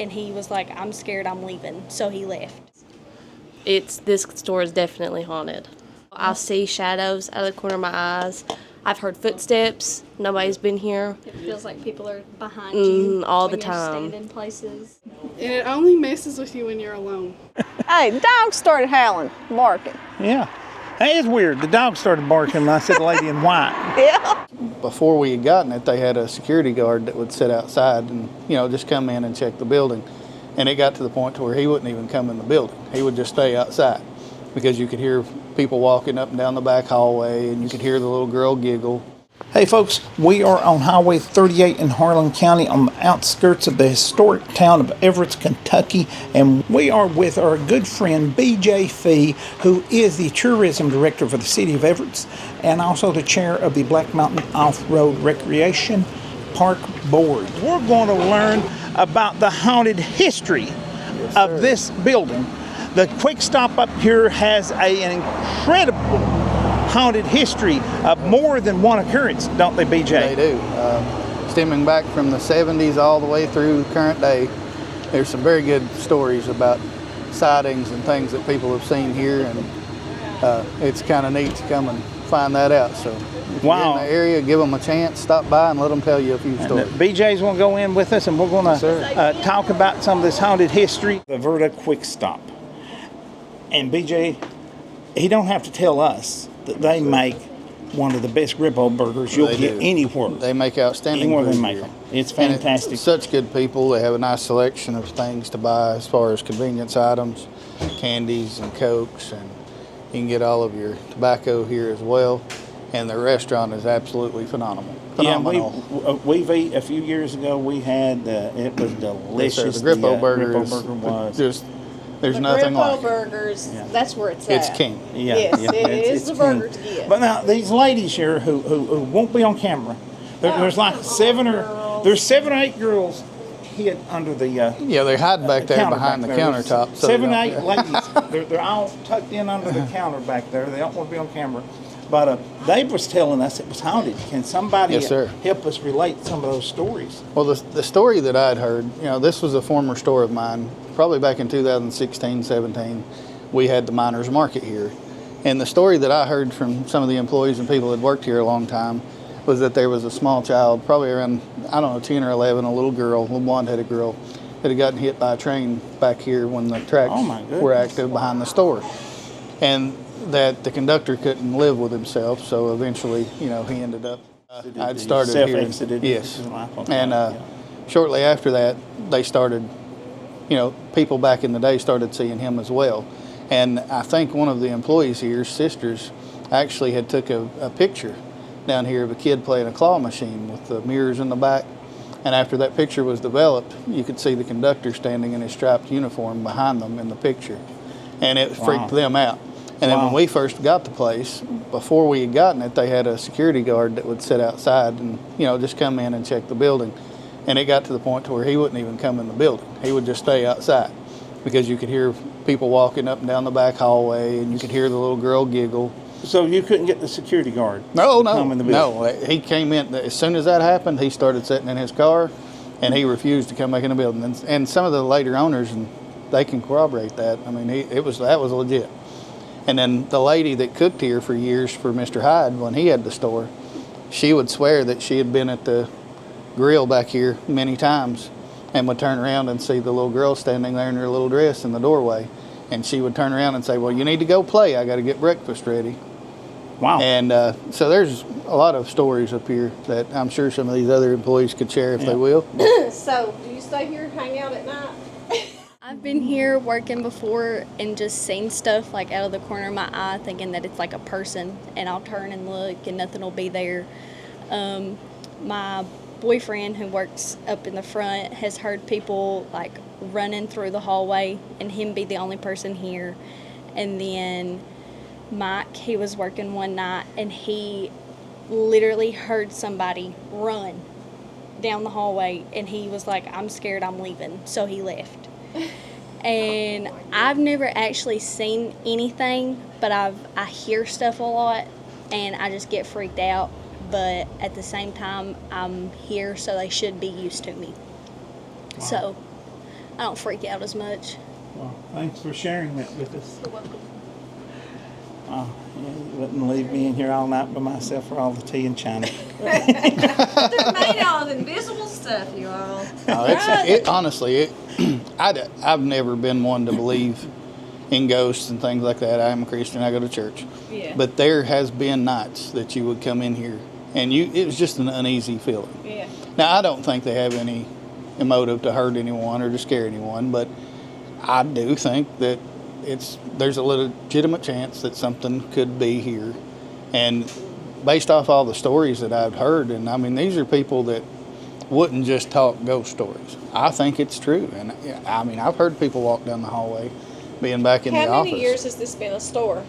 and he was like, I'm scared, I'm leaving. So he left. This store is definitely haunted. I'll see shadows out of the corner of my eyes. I've heard footsteps. Nobody's been here. It feels like people are behind you all the when time. you're standing places. And it only messes with you when you're alone. Hey, the dog started howling, barking. Yeah. Hey, it's weird. The dog started barking when I said the lady in white. Yeah. Before we had gotten it, they had a security guard that would sit outside and, just come in and check the building. And it got to the point to where he wouldn't even come in the building. He would just stay outside because you could hear people walking up and down the back hallway and you could hear the little girl giggle. Hey folks, we are on Highway 38 in Harlan County on the outskirts of the historic town of Evarts, Kentucky, and we are with our good friend B.J. Fee, who is the tourism director for the city of Evarts and also the chair of the Black Mountain Off-Road Recreation Park Board. We're going to learn about the haunted history of this building. The Quick Stop up here has an incredible haunted history of more than one occurrence, don't they, BJ? They do. Stemming back from the 70s all the way through current day, there's some very good stories about sightings and things that people have seen here, and it's kind of neat to come and find that out. So if you're in the area, give them a chance, stop by and let them tell you a few stories. BJ's going to go in with us, and we're going to talk about some of this haunted history. The Verda Quick Stop. And BJ, he don't have to tell us that they make one of the best grippo burgers you'll get anywhere. They make outstanding anywhere food they make here. them. It's fantastic. It's such good people. They have a nice selection of things to buy as far as convenience items, candies and Cokes, and you can get all of your tobacco here as well. And the restaurant is absolutely phenomenal. Yeah, we've eaten a few years ago. We had it was delicious. The grippo burger was just. There's nothing like it. Burgers, that's where it's at. It's king. Yeah, yes, yeah, it's the burger to get. But now these ladies here who won't be on camera, there's like seven or 8 girls hid under the they hide back there behind the countertop. So 7 or 8 ladies. They're all tucked in under the counter back there. They don't want to be on camera. But Dave was telling us it was haunted. Can somebody help us relate some of those stories? Well, the story that I'd heard, this was a former store of mine. Probably back in 2016, 17, we had the miners market here. And the story that I heard from some of the employees and people that had worked here a long time was that there was a small child, probably around, 10 or 11, a little girl, a little blonde-headed girl, that had gotten hit by a train back here when the tracks were active behind the store. And that the conductor couldn't live with himself, so eventually, he ended up. I'd started here. Yes. And shortly after that, they started, people back in the day started seeing him as well. And I think one of the employees here's sisters actually had took a picture down here of a kid playing a claw machine with the mirrors in the back. And after that picture was developed, you could see the conductor standing in his striped uniform behind them in the picture. And it freaked them out. And then when we first got the place, before we had gotten it, they had a security guard that would sit outside and, just come in and check the building. And it got to the point to where he wouldn't even come in the building. He would just stay outside because you could hear people walking up and down the back hallway and you could hear the little girl giggle. So you couldn't get the security guard to come in the building? No. He came in, as soon as that happened, he started sitting in his car and he refused to come back in the building. And some of the later owners, and they can corroborate that. I mean, that was legit. And then the lady that cooked here for years for Mr. Hyde when he had the store, she would swear that she had been at the grill back here many times and would turn around and see the little girl standing there in her little dress in the doorway. And she would turn around and say, well, you need to go play. I got to get breakfast ready. Wow. And so there's a lot of stories up here that I'm sure some of these other employees could share if they will. So, do you stay here, hang out at night? I've been here working before and just seen stuff like out of the corner of my eye thinking that it's like a person, and I'll turn and look and nothing will be there. My boyfriend who works up in the front has heard people like running through the hallway and him be the only person here. And then Mike, he was working one night and he literally heard somebody run down the hallway and he was like, I'm scared, I'm leaving. So he left. And I've never actually seen anything, but I hear stuff a lot and I just get freaked out. But at the same time, I'm here, so they should be used to me. Wow. So don't freak out as much. Well, thanks for sharing that with us. You're welcome. Yeah, you wouldn't leave me in here all night by myself for all the tea and china. They're made out of invisible stuff, you all. No, honestly, I've never been one to believe in ghosts and things like that. I am a Christian. I go to church. Yeah. But there has been nights that you would come in here and it was just an uneasy feeling. Yeah. Now, I don't think they have any motive to hurt anyone or to scare anyone, but I do think that there's a legitimate chance that something could be here. And based off all the stories that I've heard, and I mean, these are people that wouldn't just talk ghost stories. I think it's true. And I mean, I've heard people walk down the hallway being back in the office. How many years has this been a store?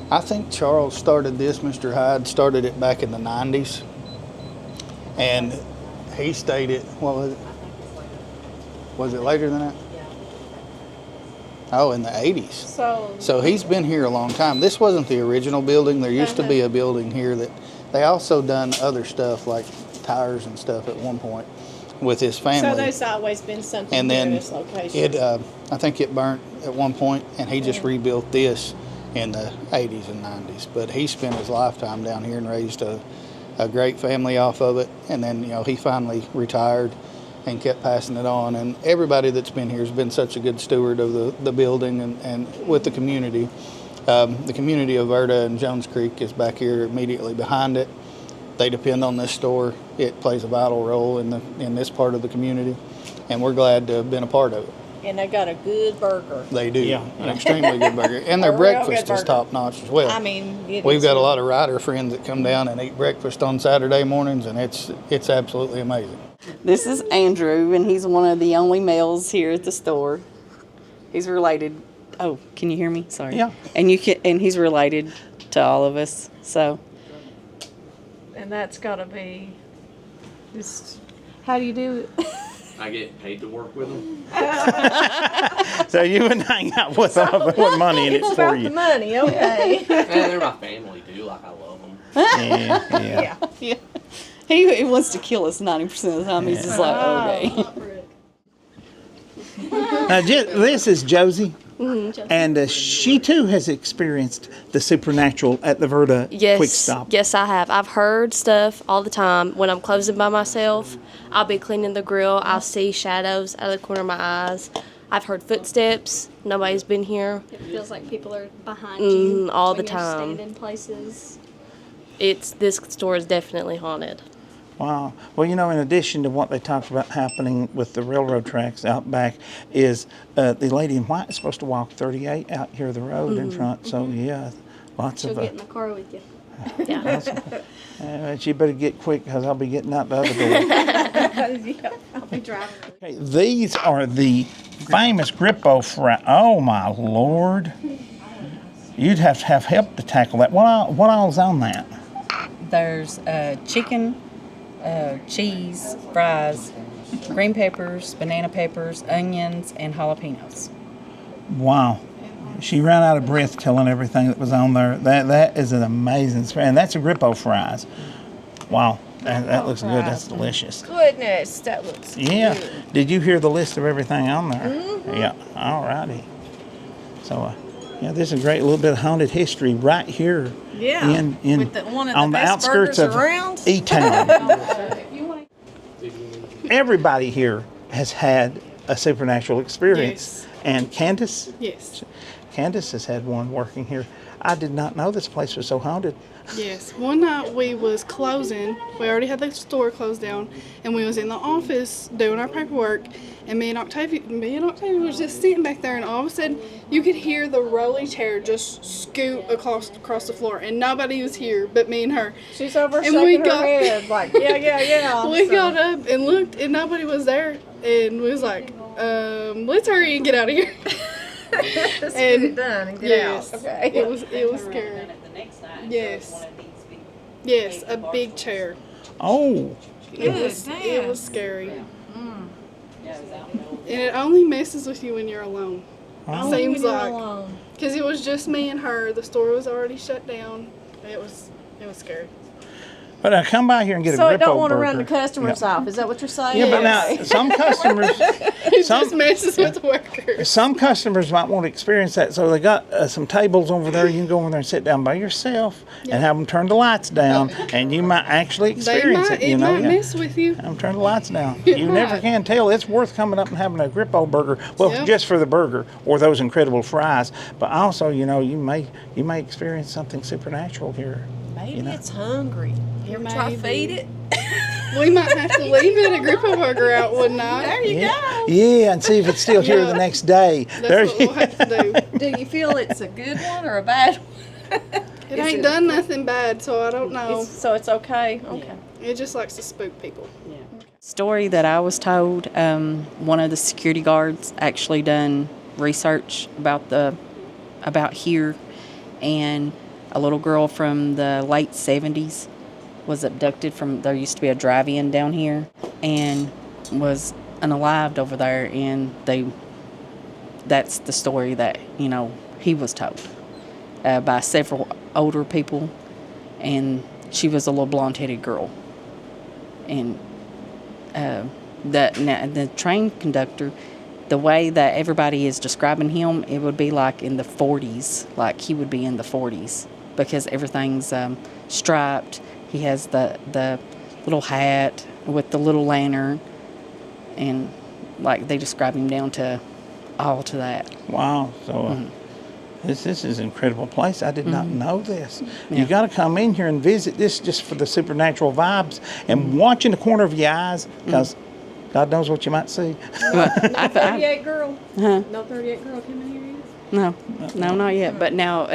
I think Charles started this, Mr. Hyde started it back in the 90s. And he stayed at, what was it? Was it later than that? Oh, in the 80s. So he's been here a long time. This wasn't the original building. There used to be a building here that they also done other stuff like tires and stuff at one point with his family. So there's always been something And here in then this location. I think it burnt at one point, and he just rebuilt this in the 80s and 90s. But he spent his lifetime down here and raised a great family off of it. And then, he finally retired and kept passing it on. And everybody that's been here has been such a good steward of the building and with the community. The community of Verda and Jones Creek is back here immediately behind it. They depend on this store. It plays a vital role in this part of the community, and we're glad to have been a part of it. And they got a good burger. They do. Yeah. An extremely good burger. And their A real breakfast good is burger. top notch as well. I mean, We've got a lot of rider friends that come down and eat breakfast on Saturday mornings, and it's absolutely amazing. This is Andrew, and he's one of the only males here at the store. He's related. Oh, can you hear me? Sorry. Yeah. And he's related to all of us. So. And that's got to be just. How do you do it? I get paid to work with them. So you wouldn't hang out with them if there wasn't money in it It's for about you. the money, okay. And they're my family too. Like I love them. Yeah. Yeah. He wants to kill us 90% of the time. He's just like, okay. Now, this is Josie, and she too has experienced the supernatural at the Verda Quick Stop. Yes, I have. I've heard stuff all the time. When I'm closing by myself, I'll be cleaning the grill. I'll see shadows out of the corner of my eyes. I've heard footsteps. Nobody's been here. It feels like people are behind you all when the you're time. standing places. This store is definitely haunted. Wow. Well, in addition to what they talked about happening with the railroad tracks out back, is the lady in white is supposed to walk 38 out here the road in front. So yeah, lots She'll of. get in the car with you. Yeah. She better get quick because I'll be getting out the other door. Yeah, I'll be driving. Okay, these are the famous Grippo fry. Oh my Lord! You'd have to have help to tackle that. What all's on that? There's chicken, cheese, fries, green peppers, banana peppers, onions, and jalapenos. Wow. She ran out of breath telling everything that was on there. That is an amazing spread. And that's a Grippo fries. Wow. That looks good. That's delicious. Goodness, that looks Yeah. good. Did you hear the list of everything on there? Yeah. All righty. So, this is a great little bit of haunted history right here. Yeah. In With one of the on the best outskirts burgers of around. E-Town. Everybody here has had a supernatural experience. Yes. And Candace? Yes. Candace has had one working here. I did not know this place was so haunted. Yes. One night we was closing. We already had the store closed down, and we was in the office doing our paperwork. And me and Octavia was just sitting back there, and all of a sudden you could hear the rolly chair just scoot across the floor, and nobody was here but me and her. She's over And we shaking her got- head like, yeah. We So- got up and looked, and nobody was there, and we was like, let's hurry and get out of here. Let's get And it done and get yes, out. Okay. it was scary. Yes. Yes, a big chair. Oh, It was scary. And it only messes with you when you're alone. Seems like. Because it was just me and her. The store was already shut down. It was scary. But now come by here and get a So it Grippo don't want to burger. run the customers off. Is that what you're saying? Yeah, but now some customers, It just messes with the workers. some customers might want to experience that. So they got some tables over there. You can go over there and sit down by yourself and have them turn the lights down, and you might actually experience it. You know, might mess with you. have them turn the lights down. You never can tell. It's worth coming up and having a Grippo burger. Well, Yep. just for the burger or those incredible fries, but also, you know, you may experience something supernatural here. Maybe You know? it's hungry. You ever try to feed it? We might have to leave it a Grippo burger out one night. There you go. Yeah, and see if it's still here Yeah. the next day. That's what we'll have to do. Do you feel it's a good one or a bad one? It ain't done nothing bad, so I don't know. So it's okay? Okay. It just likes to spook people. Story that I was told, one of the security guards actually done research about here, and a little girl from the late 70s was abducted from, there used to be a drive-in down here, and was unalived over there, and that's the story that, you know, he was told by several older people, and she was a little blonde-headed girl. And the train conductor, the way that everybody is describing him, it would be like in the 40s, like he would be in the 40s, because everything's striped. He has the little hat with the little lantern, and like they describe him down to all to that. Wow. So this is an incredible place. I did not know this. Yeah. You got to come in here and visit this just for the supernatural vibes and watch in the corner of your eyes, because God knows what you might see. But I, 38 girl? Huh? No 38 girl coming here yet? no, not yet. But now,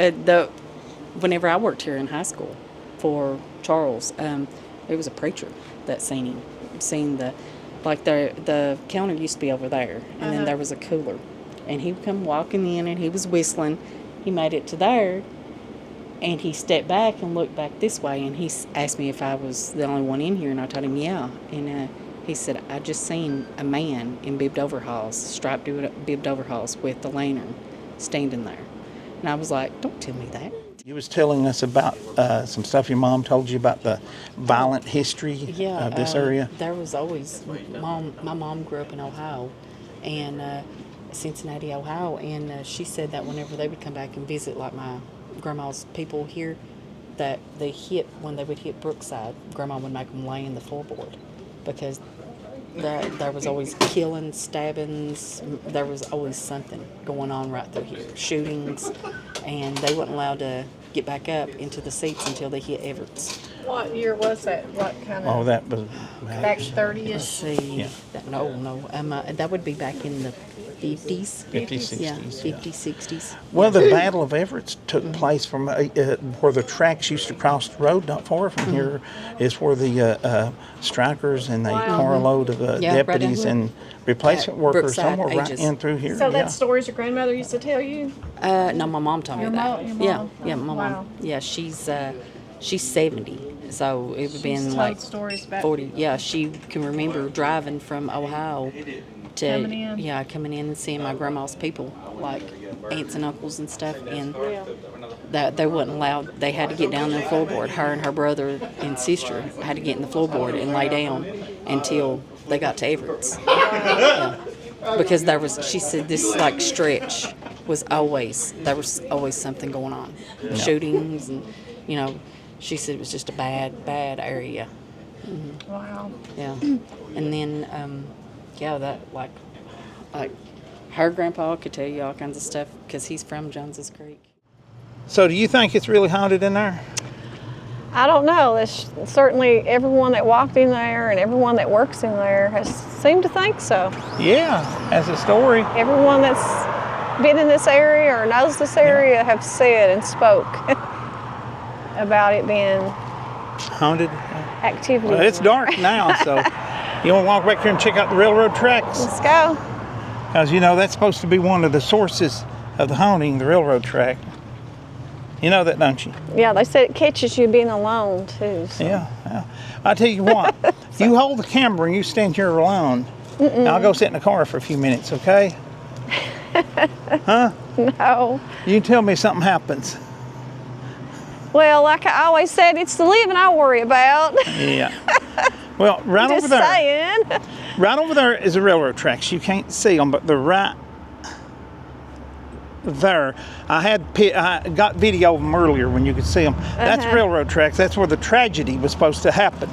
whenever I worked here in high school for Charles, it was a preacher that seen the counter used to be over there, and then there was a cooler, and he would come walking in, and he was whistling. He made it to there, and he stepped back and looked back this way, and he asked me if I was the only one in here, and I told him yeah, and he said, I just seen a man in bibbed overalls, striped bibbed overalls with the lantern standing there. And I was like, don't tell me that. You was telling us about some stuff your mom told you about the violent history of this area. There was always, my mom grew up in Ohio, and Cincinnati, Ohio, and she said that whenever they would come back and visit, like my grandma's people here, that when they would hit Brookside, Grandma would make them lay in the floorboard, because there was always killing, stabbings, there was always something going on right through here, shootings, and they weren't allowed to get back up into the seats until they hit Evarts. What year was that? What kind of? Oh, that was Back Let's 30ish? see. Yeah. That would be back in the 50s. 50s, 60s. Yeah, 50s, 60s. Well, the Battle of Evarts took place from where the tracks used to cross the road. Not far from here is where the strikers and the carload of Yeah, right deputies down and replacement workers Brookside somewhere right Ages. in through here. So yeah. that's stories your grandmother used to tell you? No, my mom told me Your that. mom? Yeah, my Wow. mom. Yeah, she's 70, so it would have been She's like told stories back. 40. Yeah, she can remember driving from Ohio to coming in and seeing my grandma's people, like aunts and uncles and stuff, and that they wasn't allowed. They had to get down in the floorboard. Her and her brother and sister had to get in the floorboard and lay down until they got to Evarts. Yeah. Because she said this like stretch was always something going on, shootings, and she said it was just a bad area. Wow. Yeah, and then that like her grandpa could tell you all kinds of stuff because he's from Jones's Creek. So, do you think it's really haunted in there? I don't know. It's certainly everyone that walked in there and everyone that works in there has seemed to think so. Yeah, as a story. Everyone that's been in this area or knows this area have said and spoke about it being Haunted. activity. Well, it's dark now, so you want to walk back here and check out the railroad tracks? Let's go. Because, that's supposed to be one of the sources of the haunting, the railroad track. You know that, don't you? Yeah, they said it catches you being alone too. So. Yeah. I tell you what, you hold the camera and you stand here alone. And I'll go sit in the car for a few minutes, okay? Huh? No. You tell me something happens. Well, like I always said, it's the living I worry about. Yeah. Well, right Just over there. saying. Right over there is the railroad tracks. You can't see them, but they're right there. I got video of them earlier when you could see them. That's railroad tracks. That's where the tragedy was supposed to happen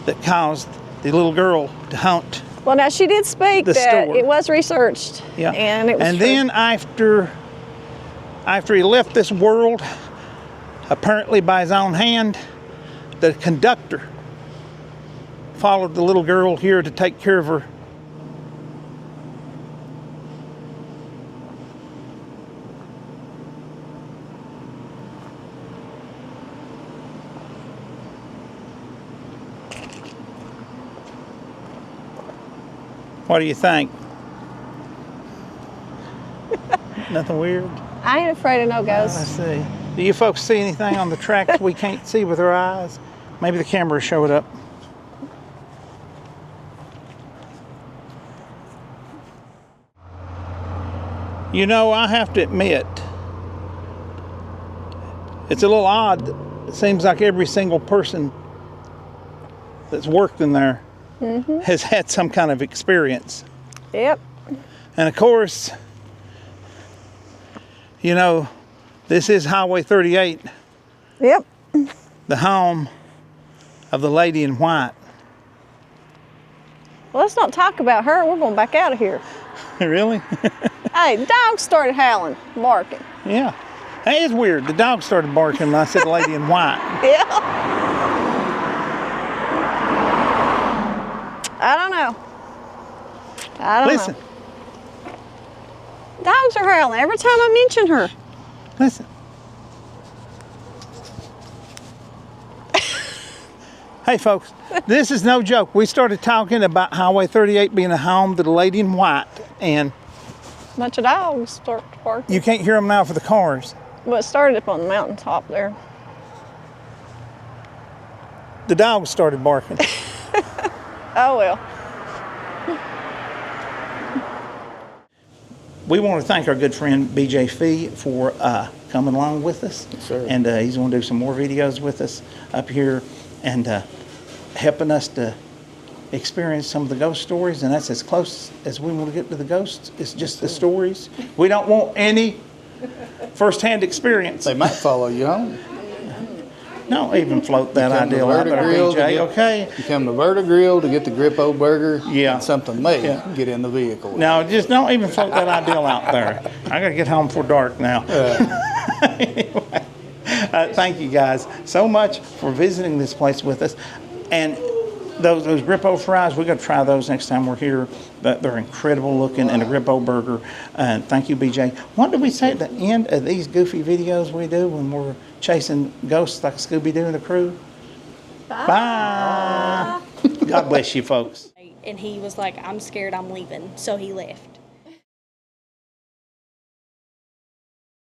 that caused the little girl to haunt. Well, now she did speak The that store. it was researched. Yeah. And it was And true. then after he left this world, apparently by his own hand, the conductor followed the little girl here to take care of her. What do you think? Nothing weird? I ain't afraid of no Let's ghosts. see. Do you folks see anything on the tracks we can't see with our eyes? Maybe the camera show it up. You know, I have to admit, it's a little odd. It seems like every single person that's worked in there has had some kind of experience. Yep. And of course, you know, this is Highway 38, Yep. the home of the lady in white. Well, let's not talk about her. We're going back out of here. Really? Hey, the dog started howling, barking. Yeah. Hey, it's weird. The dog started barking when I said lady in white. Yeah. I don't know. I don't Listen, know. Dogs are howling every time I mention her. listen. Hey, folks, this is no joke. We started talking about Highway 38 being a home to the lady in white, and Bunch of dogs start barking. you can't hear them now for the cars. Well, it started up on the mountaintop there. The dogs started barking. Oh, well. We want to thank our good friend BJ Fee for coming along with us. Yes, sir. And he's going to do some more videos with us up here and helping us to experience some of the ghost stories. And that's as close as we want to get to the ghosts. It's just the stories. We don't want any first-hand experience. They might follow you home. Don't even float that Come to idea out Verda there, Grill to BJ, get- okay? You come to Verda Grill to get the Grippo burger. Yeah. And something may Yeah. get in the vehicle. No, just don't even float that idea out there. I got to get home before dark now. Anyway, thank you guys so much for visiting this place with us. And those Grippo fries, we're going to try those next time we're here. They're incredible looking, and a Grippo burger. Thank you, BJ. What do we say at the end of these goofy videos we do when we're chasing ghosts like Scooby-Doo and the crew? Bye. God bless you, folks. And he was like, I'm scared, I'm leaving. So he left.